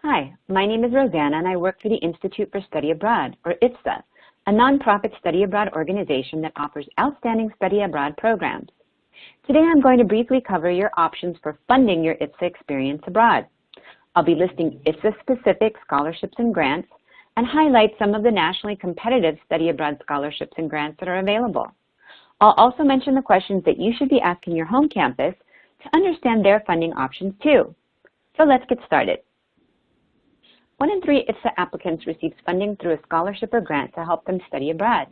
Hi, my name is Rosanna and I work for the Institute for Study Abroad, or IFSA, a nonprofit study abroad organization that offers outstanding study abroad programs. Today I'm going to briefly cover your options for funding your IFSA experience abroad. I'll be listing IFSA-specific scholarships and grants and highlight some of the nationally competitive study abroad scholarships and grants that are available. I'll also mention the questions that you should be asking your home campus to understand their funding options too. So let's get started. 1 in 3 IFSA applicants receives funding through a scholarship or grant to help them study abroad.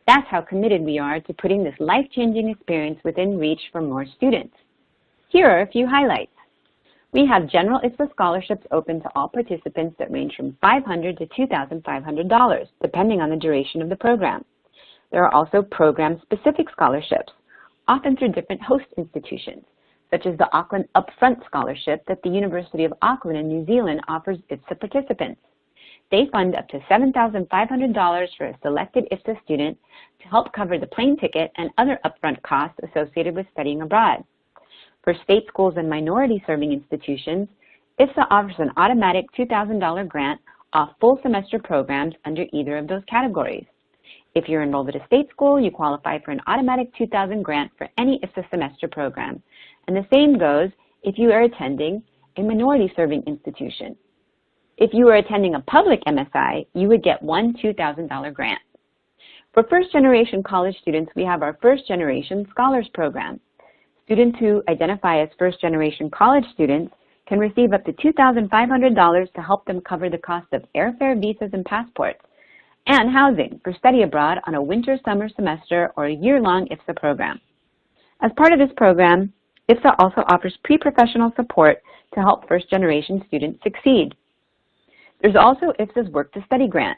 That's how committed we are to putting this life-changing experience within reach for more students. Here are a few highlights. We have general IFSA scholarships open to all participants that range from $500 to $2,500, depending on the duration of the program. There are also program-specific scholarships, often through different host institutions, such as the Auckland Upfront Scholarship that the University of Auckland in New Zealand offers IFSA participants. They fund up to $7,500 for a selected IFSA student to help cover the plane ticket and other upfront costs associated with studying abroad. For state schools and minority-serving institutions, IFSA offers an automatic $2,000 grant off full semester programs under either of those categories. If you're enrolled at a state school, you qualify for an automatic $2,000 grant for any IFSA semester program. And the same goes if you are attending a minority-serving institution. If you are attending a public MSI, you would get one $2,000 grant. For first-generation college students, we have our First-Generation Scholars Program. Students who identify as first-generation college students can receive up to $2,500 to help them cover the cost of airfare, visas, and passports, and housing for study abroad on a winter, summer semester, or a year-long IFSA program. As part of this program, IFSA also offers pre-professional support to help first-generation students succeed. There's also IFSA's Work to Study grant.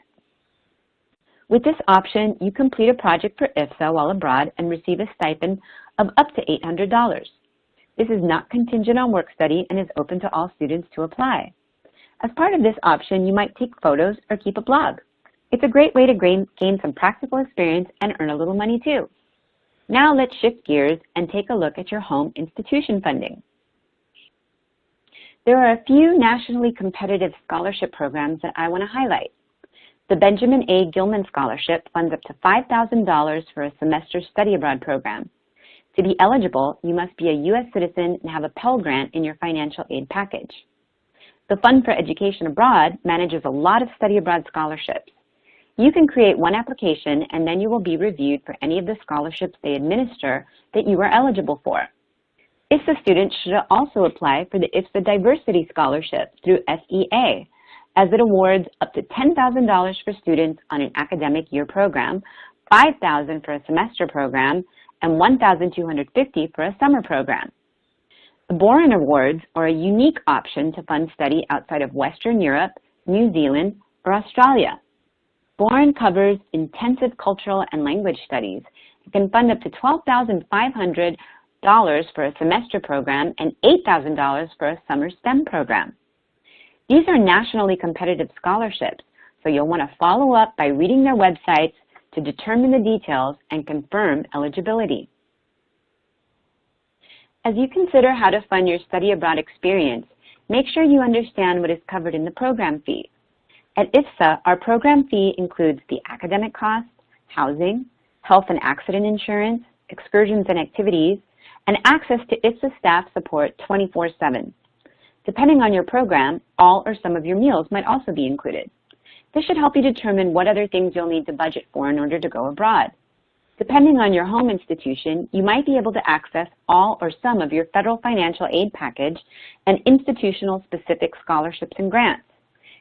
With this option, you complete a project for IFSA while abroad and receive a stipend of up to $800. This is not contingent on work study and is open to all students to apply. As part of this option, you might take photos or keep a blog. It's a great way to gain some practical experience and earn a little money too. Now let's shift gears and take a look at your home institution funding. There are a few nationally competitive scholarship programs that I want to highlight. The Benjamin A. Gilman Scholarship funds up to $5,000 for a semester study abroad program. To be eligible, you must be a U.S. citizen and have a Pell Grant in your financial aid package. The Fund for Education Abroad manages a lot of study abroad scholarships. You can create one application and then you will be reviewed for any of the scholarships they administer that you are eligible for. IFSA students should also apply for the IFSA Diversity Scholarship through SEA, as it awards up to $10,000 for students on an academic year program, $5,000 for a semester program, and $1,250 for a summer program. The Boren Awards are a unique option to fund study outside of Western Europe, New Zealand, or Australia. Boren covers intensive cultural and language studies. It can fund up to $12,500 for a semester program and $8,000 for a summer STEM program. These are nationally competitive scholarships, so you'll want to follow up by reading their websites to determine the details and confirm eligibility. As you consider how to fund your study abroad experience, make sure you understand what is covered in the program fee. At IFSA, our program fee includes the academic costs, housing, health and accident insurance, excursions and activities, and access to IFSA staff support 24/7. Depending on your program, all or some of your meals might also be included. This should help you determine what other things you'll need to budget for in order to go abroad. Depending on your home institution, you might be able to access all or some of your federal financial aid package and institutional specific scholarships and grants.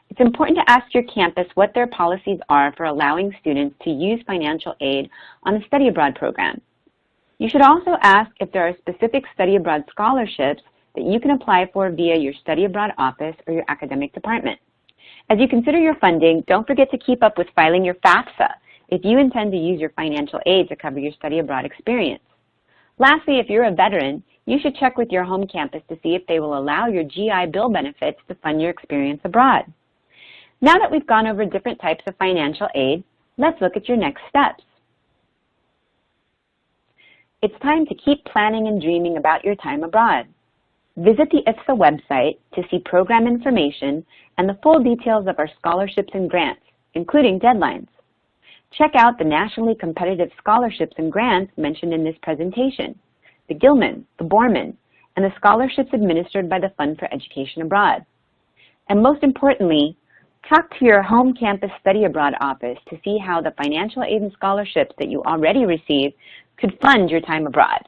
It's important to ask your campus what their policies are for allowing students to use financial aid on a study abroad program. You should also ask if there are specific study abroad scholarships that you can apply for via your study abroad office or your academic department. As you consider your funding, don't forget to keep up with filing your FAFSA if you intend to use your financial aid to cover your study abroad experience. Lastly, if you're a veteran, you should check with your home campus to see if they will allow your GI Bill benefits to fund your experience abroad. Now that we've gone over different types of financial aid, let's look at your next steps. It's time to keep planning and dreaming about your time abroad. Visit the IFSA website to see program information and the full details of our scholarships and grants, including deadlines. Check out the nationally competitive scholarships and grants mentioned in this presentation, the Gilman, the Borman, and the scholarships administered by the Fund for Education Abroad. And most importantly, talk to your home campus study abroad office to see how the financial aid and scholarships that you already receive could fund your time abroad.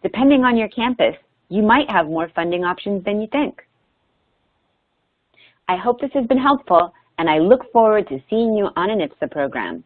Depending on your campus, you might have more funding options than you think. I hope this has been helpful, and I look forward to seeing you on an IFSA program.